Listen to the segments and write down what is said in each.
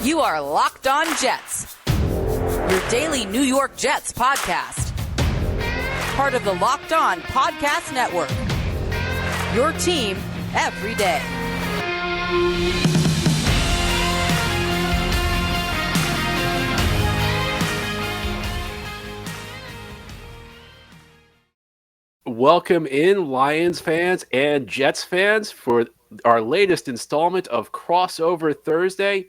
You are Locked On Jets, your daily New York Jets podcast. Part of the Locked On Podcast Network, your team every day. Welcome in, Lions fans and Jets fans, for our latest installment of Crossover Thursday.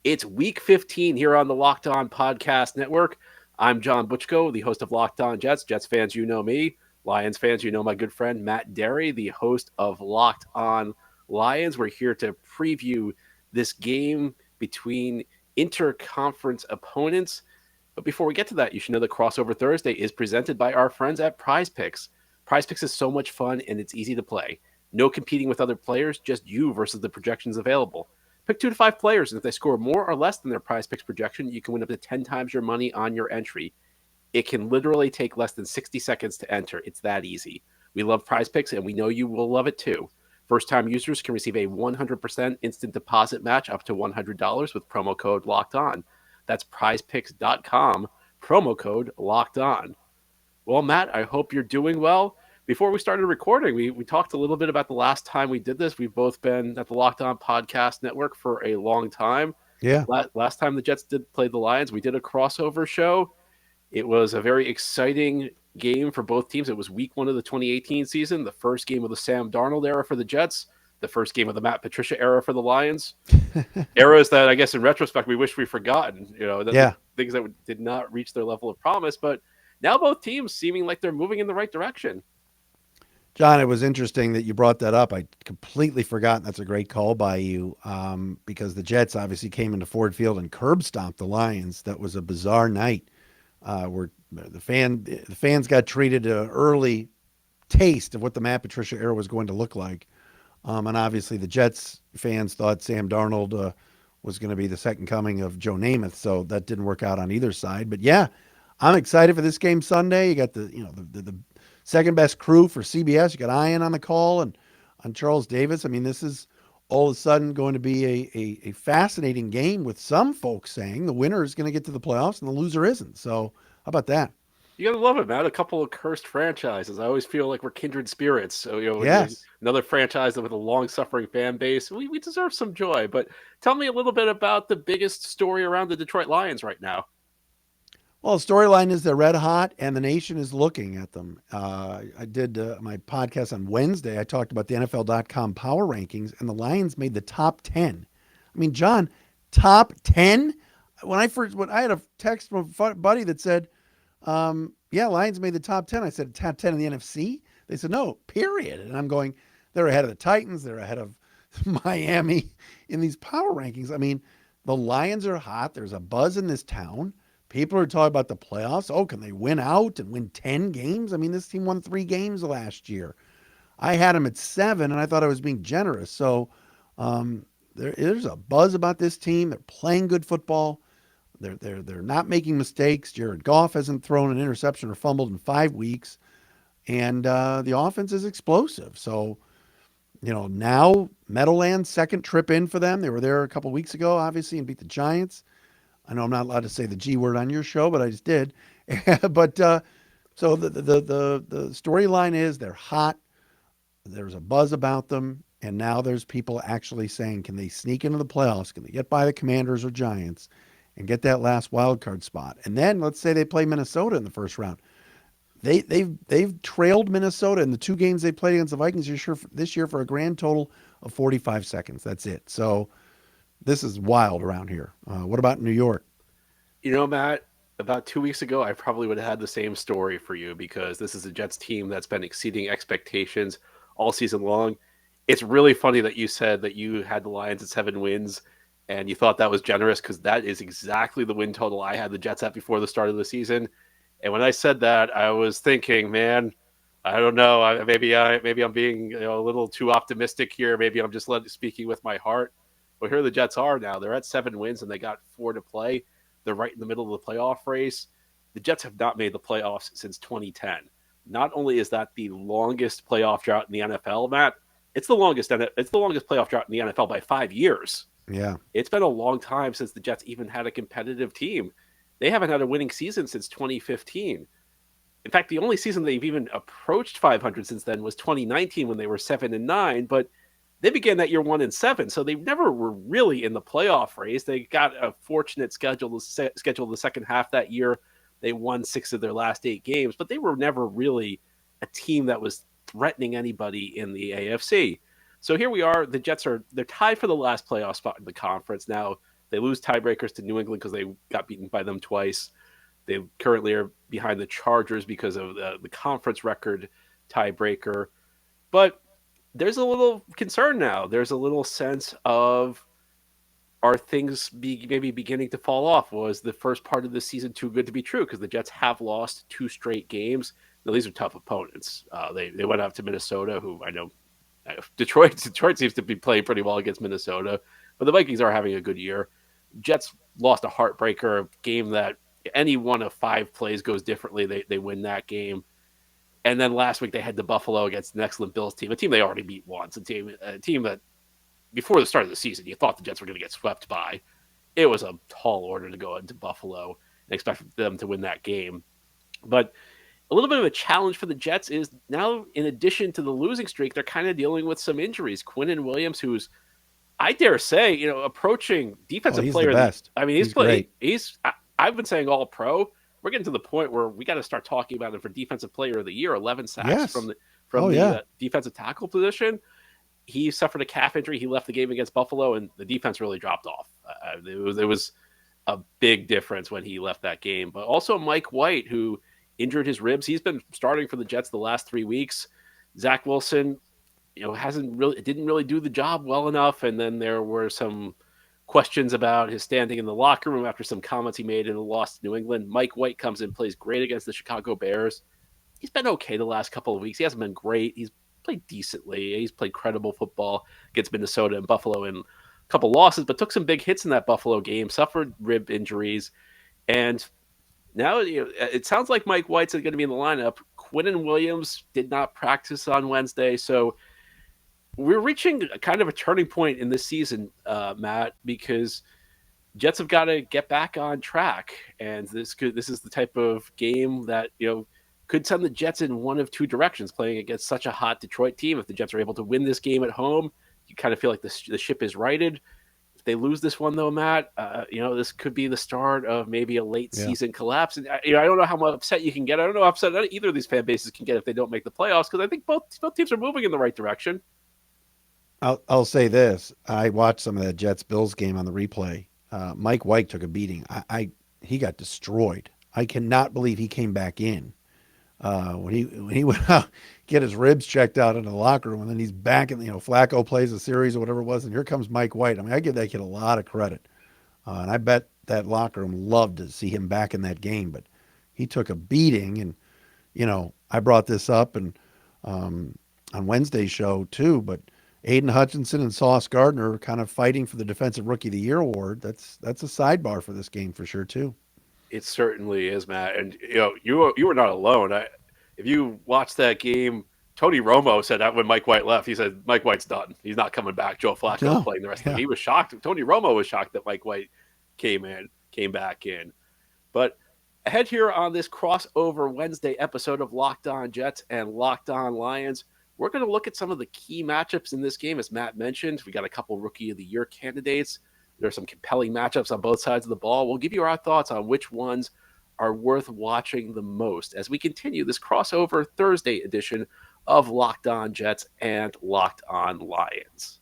It's week 15 here on the Locked On Podcast Network. I'm John Butchko, the host of Locked On Jets. Jets fans, you know me. Lions fans, you know my good friend Matt Dery, the host of Locked On Lions. We're here to preview this game between interconference opponents. But before we get to that, you should know that Crossover Thursday is presented by our friends at PrizePicks. PrizePicks is so much fun and it's easy to play. No competing with other players, just you versus the projections available. Pick 2 to 5 players, and if they score more or less than their PrizePicks projection, you can win up to 10 times your money on your entry. It can literally take less than 60 seconds to enter. It's that easy. We love PrizePicks, and we know you will love it too. First-time users can receive a 100% instant deposit match up to $100 with promo code LOCKEDON. That's prizepicks.com, promo code LOCKEDON. Well, Matt, I hope you're doing well. Before we started recording, we talked a little bit about the last time we did this. We've both been at the Locked On Podcast Network for a long time. Yeah. Last time the Jets did play the Lions, we did a crossover show. It was a very exciting game for both teams. It was week 1 of the 2018 season, the first game of the Sam Darnold era for the Jets, the first game of the Matt Patricia era for the Lions. Eras that, I guess, in retrospect, we wish we'd forgotten. Things that did not reach their level of promise. But now both teams seeming like they're moving in the right direction. John, it was interesting that you brought that up. I completely forgot. That's a great call by you, because the Jets obviously came into Ford Field and curb stomped the Lions. That was a bizarre night where the fans got treated an early taste of what the Matt Patricia era was going to look like. And obviously the Jets fans thought Sam Darnold was going to be the second coming of Joe Namath. So that didn't work out on either side. But yeah, I'm excited for this game Sunday. You got the second best crew for CBS. You got Ian on the call and on Charles Davis. I mean, this is all of a sudden going to be a fascinating game, with some folks saying the winner is going to get to the playoffs and the loser isn't. So how about that? You gotta love it, man. A couple of cursed franchises. I always feel like we're kindred spirits. So, Yes. another franchise with a long-suffering fan base. We deserve some joy. But tell me a little bit about the biggest story around the Detroit Lions right now. Well, the storyline is they're red hot, and the nation is looking at them. I did my podcast on Wednesday. I talked about the NFL.com power rankings, and the Lions made the top 10. I mean, John, top 10? When I had a text from a buddy that said, yeah, Lions made the top 10. I said, top 10 in the NFC? They said, no, period. And I'm going, they're ahead of the Titans. They're ahead of Miami in these power rankings. I mean, the Lions are hot. There's a buzz in this town. People are talking about the playoffs. Oh, can they win out and win 10 games? I mean, this team won 3 games last year. I had them at 7, and I thought I was being generous. So there's a buzz about this team. They're playing good football. They're not making mistakes. Jared Goff hasn't thrown an interception or fumbled in 5 weeks. And the offense is explosive. So, now Meadowlands, second trip in for them. They were there a couple weeks ago, obviously, and beat the Giants. I know I'm not allowed to say the G word on your show, but I just did. But so the storyline is they're hot. There's a buzz about them. And now there's people actually saying, can they sneak into the playoffs? Can they get by the Commanders or Giants and get that last wild card spot? And then let's say they play Minnesota in the first round. They've trailed Minnesota in the 2 games they played against the Vikings this year for a grand total of 45 seconds. That's it. So this is wild around here. What about New York? Matt, about 2 weeks ago, I probably would have had the same story for you, because this is a Jets team that's been exceeding expectations all season long. It's really funny that you said that you had the Lions at 7 wins and you thought that was generous, because that is exactly the win total I had the Jets at before the start of the season. And when I said that, I was thinking, man, I don't know. Maybe I'm being a little too optimistic here. Maybe I'm just speaking with my heart. But here the Jets are now. They're at 7 wins and they got 4 to play. They're right in the middle of the playoff race. The Jets have not made the playoffs since 2010. Not only is that the longest playoff drought in the NFL, Matt, it's the longest playoff drought in the NFL by 5 years. Yeah. It's been a long time since the Jets even had a competitive team. They haven't had a winning season since 2015. In fact, the only season they've even approached 500 since then was 2019 when they were 7-9. But they began that year 1-7, so they never were really in the playoff race. They got a fortunate schedule the second half that year. They won 6 of their last 8 games, but they were never really a team that was threatening anybody in the AFC. So here we are. The Jets they're tied for the last playoff spot in the conference. Now they lose tiebreakers to New England because they got beaten by them twice. They currently are behind the Chargers because of the conference record tiebreaker. But there's a little concern now. There's a little sense of, are things maybe beginning to fall off? Was the first part of the season too good to be true? Because the Jets have lost 2 straight games. Now, these are tough opponents. They went out to Minnesota, who I know Detroit seems to be playing pretty well against Minnesota, but the Vikings are having a good year. Jets lost a heartbreaker, a game that any one of 5 plays goes differently. They win that game. And then last week they had the Buffalo against an excellent Bills team, a team they already beat once, a team that before the start of the season you thought the Jets were going to get swept by. It was a tall order to go into Buffalo and expect them to win that game. But a little bit of a challenge for the Jets is now, in addition to the losing streak, they're kind of dealing with some injuries. Quinnen Williams, who's, I dare say, approaching defensive player. He's the best. I mean, I've been saying all pro. We're getting to the point where we got to start talking about him for defensive player of the year. 11 sacks from the defensive tackle position. He suffered a calf injury. He left the game against Buffalo, and the defense really dropped off. It was a big difference when he left that game. But also Mike White, who injured his ribs. He's been starting for the Jets the last 3 weeks. Zach Wilson, didn't really do the job well enough. And then there were some questions about his standing in the locker room after some comments he made in the loss to New England. Mike White comes in, plays great against the Chicago Bears. He's been okay the last couple of weeks. He hasn't been great. He's played decently. He's played credible football against Minnesota and Buffalo in a couple losses, but took some big hits in that Buffalo game, suffered rib injuries. And now it sounds like Mike White's going to be in the lineup. Quinnen Williams did not practice on Wednesday. So we're reaching kind of a turning point in this season, Matt, because Jets have got to get back on track. And this is the type of game that, could send the Jets in one of 2 directions, playing against such a hot Detroit team. If the Jets are able to win this game at home, you kind of feel like the ship is righted. If they lose this one, though, Matt, this could be the start of maybe a late season collapse. And I don't know how upset you can get. I don't know how upset either of these fan bases can get if they don't make the playoffs, because I think both teams are moving in the right direction. I'll say this. I watched some of that Jets-Bills game on the replay. Mike White took a beating. He got destroyed. I cannot believe he came back in. When he went out, get his ribs checked out in the locker room, and then he's back in, Flacco plays a series or whatever it was, and here comes Mike White. I mean, I give that kid a lot of credit. And I bet that locker room loved to see him back in that game, but he took a beating. And, I brought this up and on Wednesday's show too, but Aiden Hutchinson and Sauce Gardner are kind of fighting for the Defensive Rookie of the Year award. That's a sidebar for this game for sure too. It certainly is, Matt. And you were not alone. If you watched that game, Tony Romo said that when Mike White left, he said Mike White's done. He's not coming back. Joe Flacco playing the rest of the game. He was shocked. Tony Romo was shocked that Mike White came back in. But ahead here on this crossover Wednesday episode of Locked On Jets and Locked On Lions, we're going to look at some of the key matchups in this game. As Matt mentioned, we got a couple Rookie of the Year candidates. There are some compelling matchups on both sides of the ball. We'll give you our thoughts on which ones are worth watching the most as we continue this crossover Thursday edition of Locked On Jets and Locked On Lions.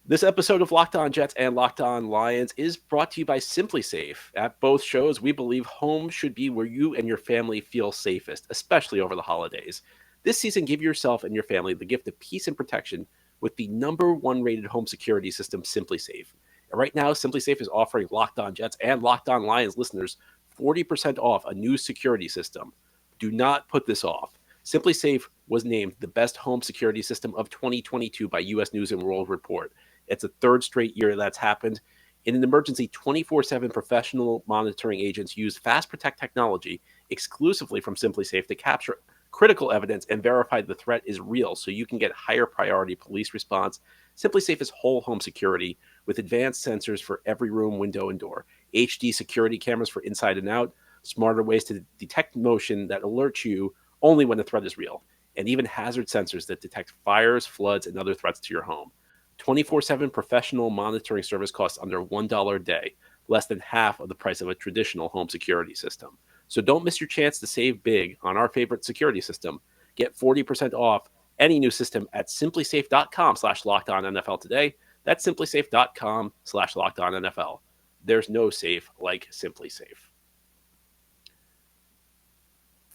This episode of Locked On Jets and Locked On Lions is brought to you by SimpliSafe. At both shows, we believe home should be where you and your family feel safest, especially over the holidays. This season, give yourself and your family the gift of peace and protection with the #1 rated home security system, SimpliSafe. And right now, SimpliSafe is offering Locked On Jets and Locked On Lions listeners 40% off a new security system. Do not put this off. SimpliSafe was named the best home security system of 2022 by U.S. News & World Report. It's the 3rd straight year that's happened. In an emergency, 24/7 professional monitoring agents use Fast Protect technology exclusively from SimpliSafe to capture critical evidence and verify the threat is real, so you can get higher priority police response. SimpliSafe is whole home security with advanced sensors for every room, window, and door, HD security cameras for inside and out, smarter ways to detect motion that alert you only when the threat is real, and even hazard sensors that detect fires, floods, and other threats to your home. 24/7 professional monitoring service costs under $1 a day, less than half of the price of a traditional home security system. So don't miss your chance to save big on our favorite security system. Get 40% off any new system at simplysafe.com/lockedonnfl today. That's simplysafe.com/lockedonnfl. There's no safe like SimpliSafe.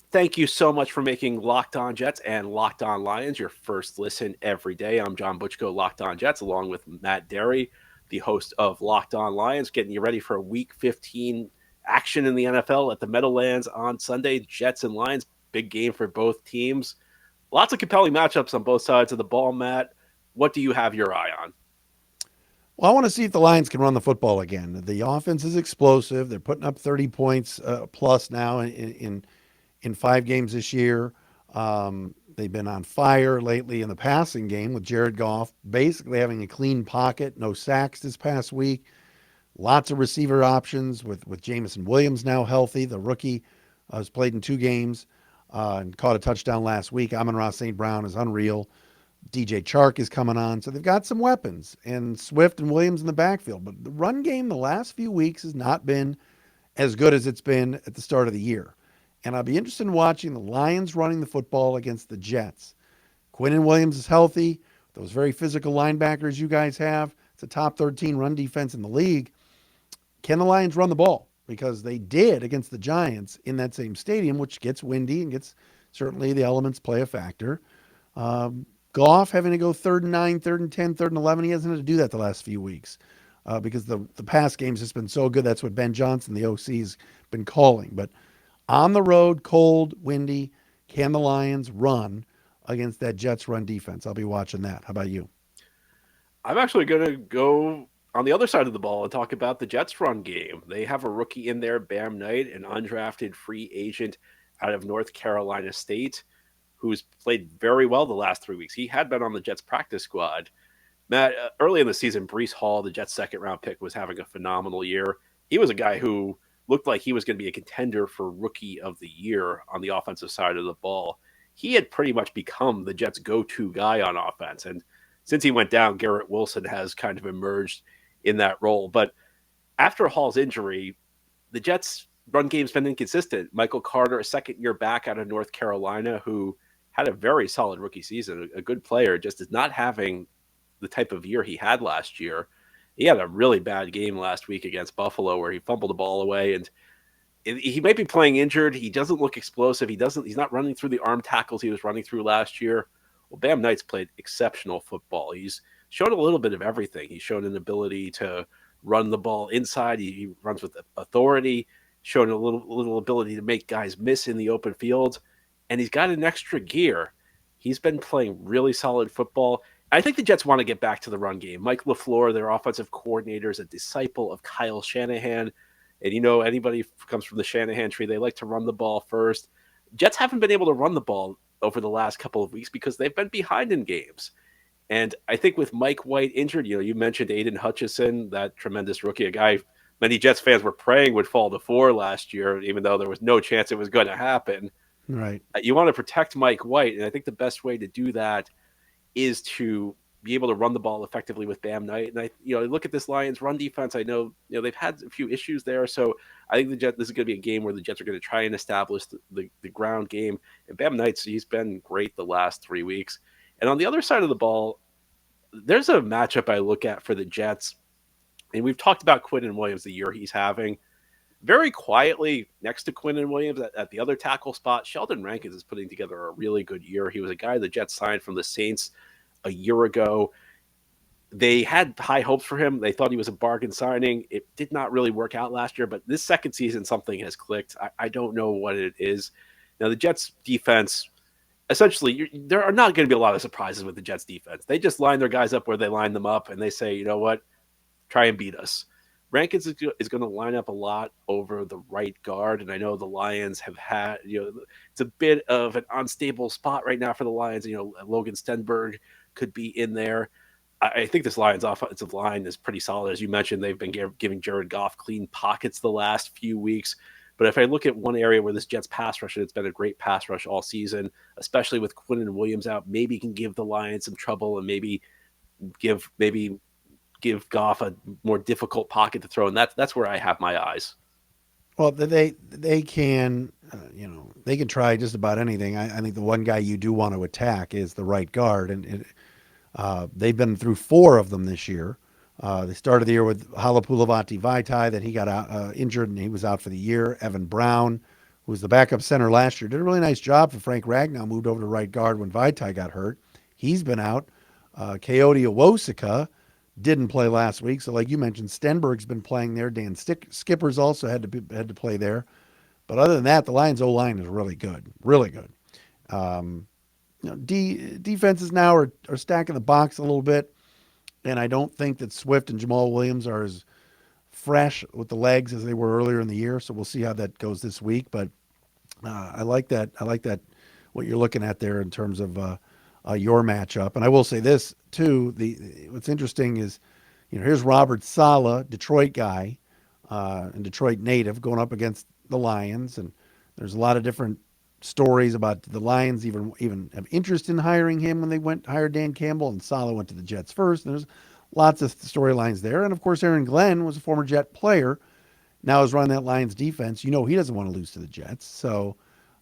Thank you so much for making Locked On Jets and Locked On Lions your first listen every day. I'm John Butchko, Locked On Jets, along with Matt Dery, the host of Locked On Lions, getting you ready for Week 15 action in the NFL at the Meadowlands on Sunday. Jets and Lions, big game for both teams. Lots of compelling matchups on both sides of the ball, Matt. What do you have your eye on? Well, I want to see if the Lions can run the football again. The offense is explosive. They're putting up 30 points plus now in 5 games this year. They've been on fire lately in the passing game with Jared Goff basically having a clean pocket, no sacks this past week. Lots of receiver options with Jameson Williams now healthy. The rookie has played in 2 games and caught a touchdown last week. Amon-Ra St. Brown is unreal. DJ Chark is coming on. So they've got some weapons, and Swift and Williams in the backfield. But the run game the last few weeks has not been as good as it's been at the start of the year. And I'll be interested in watching the Lions running the football against the Jets. Quinnen Williams is healthy. Those very physical linebackers you guys have. It's a top 13 run defense in the league. Can the Lions run the ball? Because they did against the Giants in that same stadium, which gets windy and gets certainly the elements play a factor. Goff having to go 3rd and 9, 3rd and 10, 3rd and 11. He hasn't had to do that the last few weeks because the pass game's just been so good. That's what Ben Johnson, the OC, has been calling. But on the road, cold, windy, can the Lions run against that Jets run defense? I'll be watching that. How about you? I'm actually going to go on the other side of the ball and talk about the Jets run game. They have a rookie in there, Bam Knight, an undrafted free agent out of North Carolina State, who's played very well the last 3 weeks. He had been on the Jets practice squad. Matt, early in the season, Breece Hall, the Jets' second-round pick, was having a phenomenal year. He was a guy who looked like he was going to be a contender for Rookie of the Year on the offensive side of the ball. He had pretty much become the Jets' go-to guy on offense. And since he went down, Garrett Wilson has kind of emerged in that role. But after Hall's injury, the Jets' run game's been inconsistent. Michael Carter, a second-year back out of North Carolina, who had a very solid rookie season, a good player, just is not having the type of year he had last year. He had a really bad game last week against Buffalo where he fumbled the ball away, and he might be playing injured. He doesn't look explosive. He's not running through the arm tackles he was running through last year. Well, Bam Knight's played exceptional football. He's shown a little bit of everything. He's shown an ability to run the ball inside. He runs with authority, shown a little ability to make guys miss in the open field. And he's got an extra gear. He's been playing really solid football. I think the Jets want to get back to the run game. Mike LaFleur, their offensive coordinator, is a disciple of Kyle Shanahan. And anybody who comes from the Shanahan tree, they like to run the ball first. Jets haven't been able to run the ball over the last couple of weeks because they've been behind in games. And I think with Mike White injured, you mentioned Aiden Hutchinson, that tremendous rookie, a guy many Jets fans were praying would fall to 4 last year, even though there was no chance it was going to happen. Right. You want to protect Mike White, and I think the best way to do that is to be able to run the ball effectively with Bam Knight. And I look at this Lions run defense. I know they've had a few issues there, so I think this is going to be a game where the Jets are going to try and establish the ground game. And Bam Knight, he's been great the last 3 weeks. And on the other side of the ball, there's a matchup I look at for the Jets, and we've talked about Quinnen Williams, the year he's having. Very quietly next to Quinnen Williams at the other tackle spot, Sheldon Rankins is putting together a really good year. He was a guy the Jets signed from the Saints a year ago. They had high hopes for him. They thought he was a bargain signing. It did not really work out last year, but this second season, something has clicked. I don't know what it is. Now, the Jets defense, essentially, there are not going to be a lot of surprises with the Jets defense. They just line their guys up where they line them up, and they say, you know what, try and beat us. Rankins is going to line up a lot over the right guard, and I know the Lions have had, it's a bit of an unstable spot right now for the Lions. Logan Stenberg could be in there. I think this Lions offensive line is pretty solid. As you mentioned, they've been giving Jared Goff clean pockets the last few weeks. But if I look at one area where this Jets pass rush, and it's been a great pass rush all season, especially with Quinn and Williams out, maybe can give the Lions some trouble and give maybe give Goff a more difficult pocket to throw. And that's where I have my eyes. Well, they can, they can try just about anything. I think the one guy you do want to attack is the right guard, and they've been through 4 of them this year. They started the year with Halapoulivaati Vaitai, then he got injured and he was out for the year. Evan Brown, who was the backup center last year, did a really nice job for Frank Ragnow, moved over to right guard when Vaitai got hurt. He's been out. Coyote Owosika didn't play last week, so like you mentioned, Stenberg's been playing there. Dan Skipper's also had to play there. But other than that, the Lions O-line is really good, really good. Defenses now are stacking the box a little bit, and I don't think that Swift and Jamal Williams are as fresh with the legs as they were earlier in the year. So we'll see how that goes this week. But I like that. I like that what you're looking at there in terms of your matchup. And I will say this too: what's interesting is, here's Robert Saleh, Detroit guy, and Detroit native, going up against the Lions, and there's a lot of different stories about the Lions even have interest in hiring him when they hired Dan Campbell, and Saleh went to the Jets first. And there's lots of storylines there. And of course, Aaron Glenn was a former Jet player, now is running that Lions defense. He doesn't want to lose to the Jets. So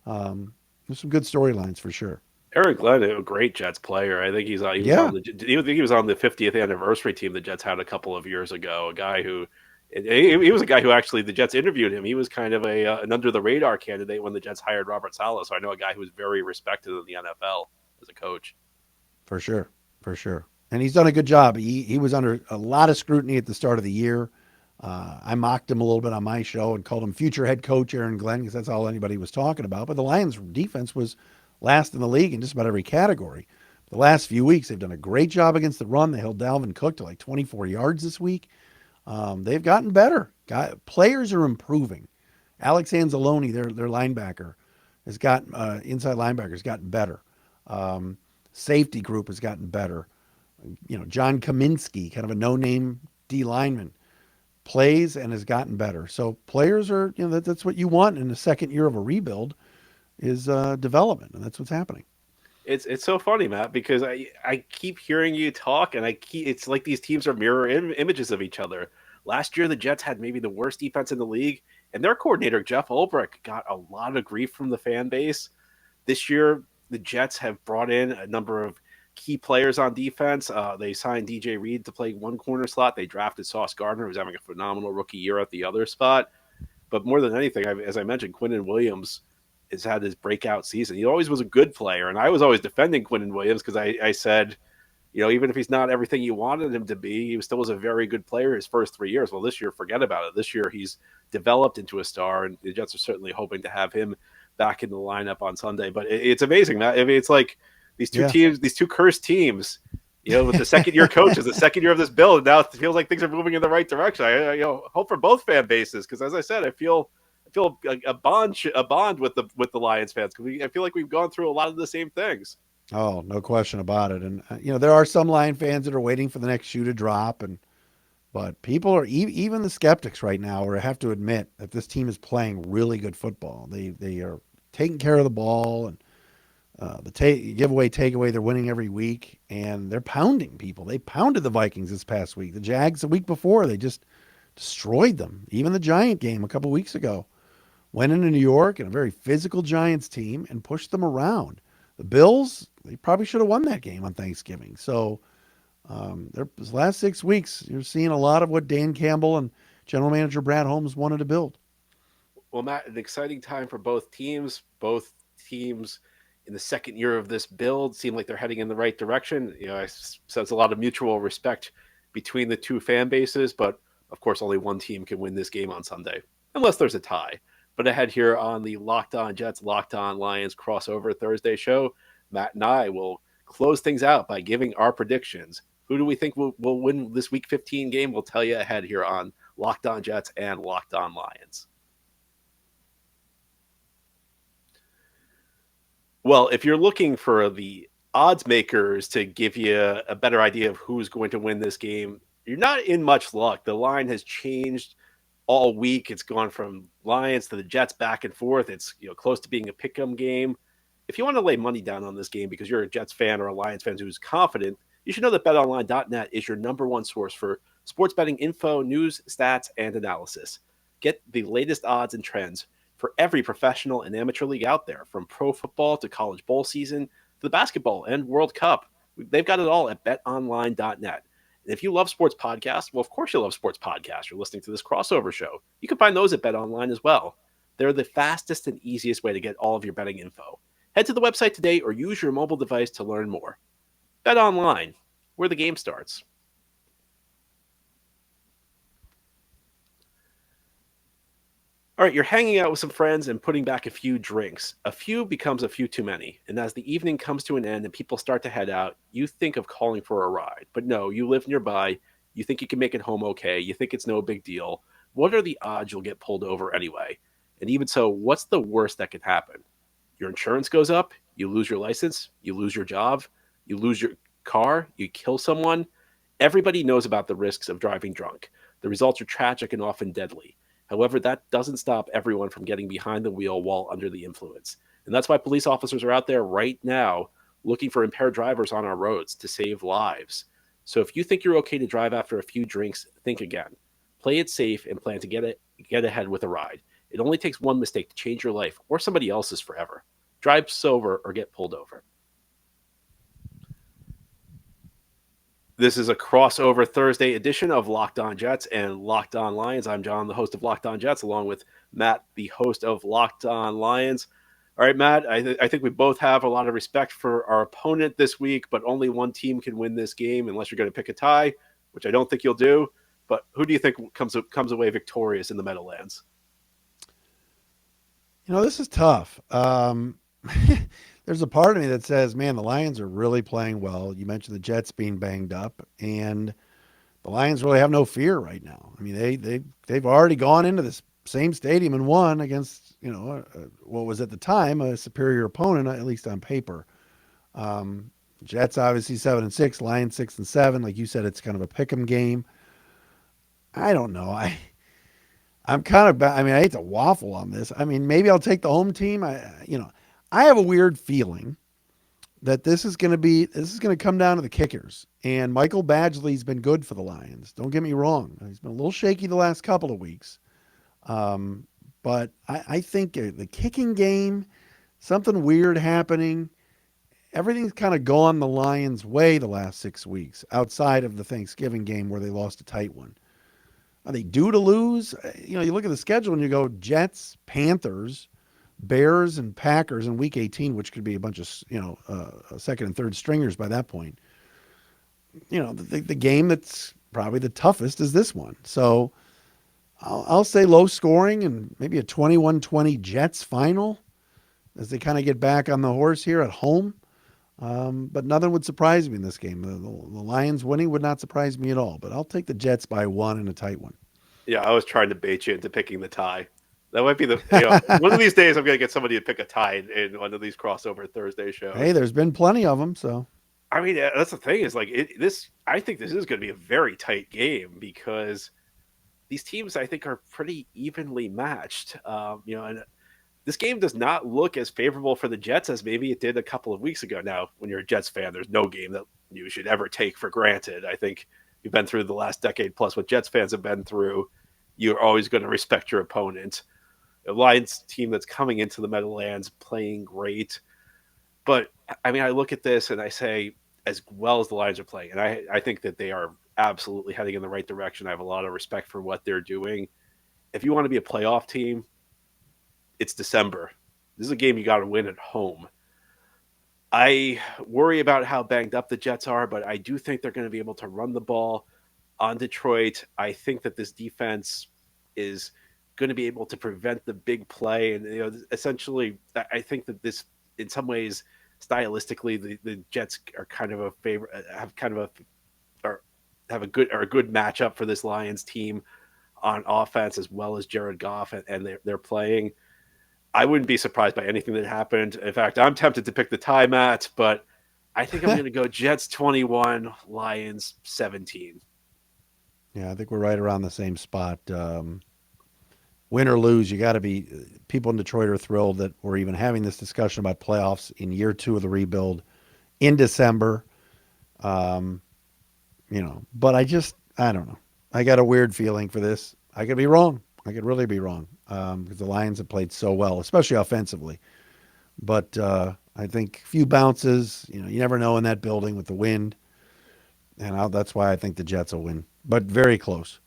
there's some good storylines for sure. Eric Glenn, a great Jets player. I think he was on the 50th anniversary team the Jets had a couple of years ago. A guy who he was a guy who actually the Jets interviewed him. He was kind of an under the radar candidate when the Jets hired Robert Saleh. So I know a guy who was very respected in the NFL as a coach. For sure, and he's done a good job. He was under a lot of scrutiny at the start of the year. I mocked him a little bit on my show and called him future head coach Aaron Glenn because that's all anybody was talking about. But the Lions defense was last in the league in just about every category. The last few weeks, they've done a great job against the run. They held Dalvin Cook to like 24 yards this week. They've gotten better. Players are improving. Alex Anzalone, their linebacker, has gotten inside linebacker has gotten better. Safety group has gotten better. John Kaminsky, kind of a no-name D lineman, plays and has gotten better. So players are, that's what you want in the second year of a rebuild is development, and that's what's happening. It's so funny, Matt, because I keep hearing you talk, and it's like these teams are mirror images of each other. Last year, the Jets had maybe the worst defense in the league, and their coordinator, Jeff Ulbrich, got a lot of grief from the fan base. This year, the Jets have brought in a number of key players on defense. They signed DJ Reed to play one corner slot. They drafted Sauce Gardner, who's having a phenomenal rookie year at the other spot. But more than anything, as I mentioned, Quinnen Williams has had his breakout season. He always was a good player, and I was always defending Quinnen Williams because I said, even if he's not everything you wanted him to be, he still was a very good player his first 3 years. Well, this year, forget about it. This year, he's developed into a star, and the Jets are certainly hoping to have him back in the lineup on Sunday. But it's amazing, Matt. I mean, it's like these two teams, these two cursed teams, with the second-year coaches, the second year of this build, and now it feels like things are moving in the right direction. I hope for both fan bases because, as I said, I feel a bond with the Lions fans because I feel like we've gone through a lot of the same things. Oh, no question about it. And there are some Lion fans that are waiting for the next shoe to drop, but people are even the skeptics right now have to admit that this team is playing really good football. They are taking care of the ball, and the giveaway takeaway, they're winning every week, and they're pounding people. They pounded the Vikings this past week. The Jags the week before, they just destroyed them. Even the Giant game a couple weeks ago. Went into New York and a very physical Giants team and pushed them around. The Bills, they probably should have won that game on Thanksgiving. So these last 6 weeks, you're seeing a lot of what Dan Campbell and General Manager Brad Holmes wanted to build. Well, Matt, an exciting time for both teams. Both teams in the second year of this build seem like they're heading in the right direction. I sense a lot of mutual respect between the two fan bases, but of course, only one team can win this game on Sunday, unless there's a tie. But ahead here on the Locked On Jets, Locked On Lions crossover Thursday show, Matt and I will close things out by giving our predictions. Who do we think will win this Week 15 game? We'll tell you ahead here on Locked On Jets and Locked On Lions. Well, if you're looking for the odds makers to give you a better idea of who's going to win this game, you're not in much luck. The line has changed all week. It's gone from Lions to the Jets back and forth. It's close to being a pick'em game. If you want to lay money down on this game because you're a Jets fan or a Lions fan who's confident, you should know that BetOnline.net is your number one source for sports betting info, news, stats, and analysis. Get the latest odds and trends for every professional and amateur league out there, from pro football to college bowl season to the basketball and World Cup. They've got it all at betonline.net. And if you love sports podcasts, well, of course you love sports podcasts. You're listening to this crossover show. You can find those at BetOnline as well. They're the fastest and easiest way to get all of your betting info. Head to the website today or use your mobile device to learn more. BetOnline, where the game starts. All right, you're hanging out with some friends and putting back a few drinks. A few becomes a few too many. And as the evening comes to an end and people start to head out, you think of calling for a ride. But no, you live nearby. You think you can make it home okay. You think it's no big deal. What are the odds you'll get pulled over anyway? And even so, what's the worst that could happen? Your insurance goes up, you lose your license, you lose your job, you lose your car, you kill someone. Everybody knows about the risks of driving drunk. The results are tragic and often deadly. However, that doesn't stop everyone from getting behind the wheel while under the influence. And that's why police officers are out there right now looking for impaired drivers on our roads to save lives. So if you think you're okay to drive after a few drinks, think again. Play it safe and plan to get ahead with a ride. It only takes one mistake to change your life or somebody else's forever. Drive sober or get pulled over. This is a crossover Thursday edition of Locked On Jets and Locked On Lions. I'm John, the host of Locked On Jets, along with Matt, the host of Locked On Lions. All right, Matt, I think we both have a lot of respect for our opponent this week, but only one team can win this game unless you're going to pick a tie, which I don't think you'll do. But who do you think comes away victorious in the Meadowlands? This is tough. There's a part of me that says, man, the Lions are really playing well. You mentioned the Jets being banged up, and the Lions really have no fear right now. I mean, they've already gone into this same stadium and won against, what was at the time a superior opponent, at least on paper. Jets obviously 7-6, Lions 6-7. Like you said, it's kind of a pick'em game. I don't know. I'm kind of, I hate to waffle on this. I mean, maybe I'll take the home team. I have a weird feeling that this is going to come down to the kickers. And Michael Badgley's been good for the Lions. Don't get me wrong. He's been a little shaky the last couple of weeks. But I think the kicking game, something weird happening. Everything's kind of gone the Lions' way the last 6 weeks, outside of the Thanksgiving game where they lost a tight one. Are they due to lose? You look at the schedule and you go Jets, Panthers, Bears, and Packers in Week 18, which could be a bunch of second and third stringers by that point. The game that's probably the toughest is this one. So I'll say low scoring and maybe a 21-20 Jets final as they kind of get back on the horse here at home. But nothing would surprise me in this game. The Lions winning would not surprise me at all. But I'll take the Jets by one in a tight one. Yeah, I was trying to bait you into picking the tie. That might be one of these days I'm going to get somebody to pick a tie in one of these crossover Thursday shows. Hey, there's been plenty of them, so. I mean, that's the thing is I think this is going to be a very tight game because these teams I think are pretty evenly matched. And this game does not look as favorable for the Jets as maybe it did a couple of weeks ago. Now, when you're a Jets fan, there's no game that you should ever take for granted. I think you've been through the last decade plus what Jets fans have been through. You're always going to respect your opponent. A Lions team that's coming into the Meadowlands playing great. But, I mean, I look at this and I say, as well as the Lions are playing, and I think that they are absolutely heading in the right direction. I have a lot of respect for what they're doing. If you want to be a playoff team, it's December. This is a game you got to win at home. I worry about how banged up the Jets are, but I do think they're going to be able to run the ball on Detroit. I think that this defense is going to be able to prevent the big play. And, essentially, I think that this, in some ways, stylistically, the Jets are kind of a favorite, have a good matchup for this Lions team on offense, as well as Jared Goff, and they're playing. I wouldn't be surprised by anything that happened. In fact, I'm tempted to pick the tie, Matt, but I think I'm going to go Jets 21, Lions 17. Yeah, I think we're right around the same spot. Win or lose, you got to be. People in Detroit are thrilled that we're even having this discussion about playoffs in year 2 of the rebuild in December. But I don't know. I got a weird feeling for this. I could be wrong. I could really be wrong because the Lions have played so well, especially offensively. But I think a few bounces. You never know in that building with the wind, and that's why I think the Jets will win, but very close.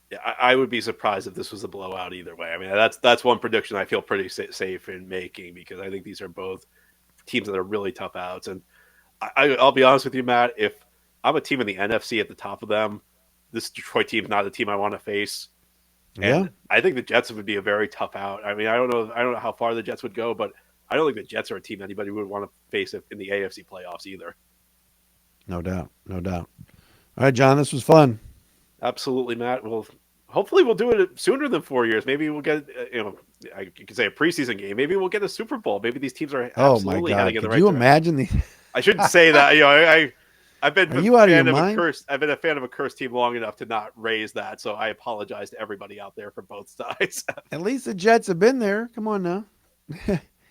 Yeah, I would be surprised if this was a blowout either way. I mean, that's one prediction I feel pretty safe in making because I think these are both teams that are really tough outs. And I'll be honest with you, Matt, if I'm a team in the NFC at the top of them, this Detroit team is not the team I want to face. Yeah, And I think the Jets would be a very tough out. I mean, I don't know how far the Jets would go, but I don't think the Jets are a team anybody would want to face in the AFC playoffs either. no doubt, no doubt. All right, John, this was fun. Absolutely, Matt. Well, hopefully we'll do it sooner than 4 years. Maybe we'll get, you could say a preseason game. Maybe we'll get a Super Bowl. Maybe these teams are Oh my absolutely God, heading in the could right you direction. imagine the? I shouldn't say that. I've been Are you out of your mind? I've been a fan of a cursed team long enough to not raise that. So I apologize to everybody out there from both sides. At least the Jets have been there. Come on now.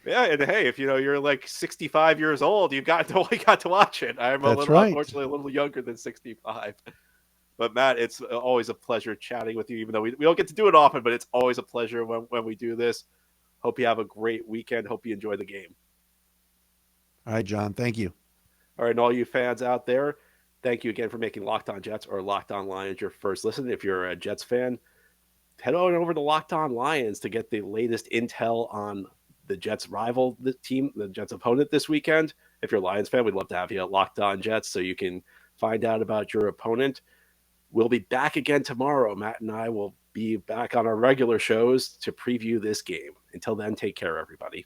Yeah, and hey, if you're like 65 years old, you got to watch it. I'm That's right. unfortunately a little younger than 65. But Matt, it's always a pleasure chatting with you, even though we don't get to do it often, but it's always a pleasure when we do this. Hope you have a great weekend. Hope you enjoy the game. All right, John. Thank you. All right, and all you fans out there, thank you again for making Locked On Jets or Locked On Lions your first listen. If you're a Jets fan, head on over to Locked On Lions to get the latest intel on the Jets rival the team, the Jets opponent this weekend. If you're a Lions fan, we'd love to have you at Locked On Jets so you can find out about your opponent. We'll be back again tomorrow. Matt and I will be back on our regular shows to preview this game. Until then, take care, everybody.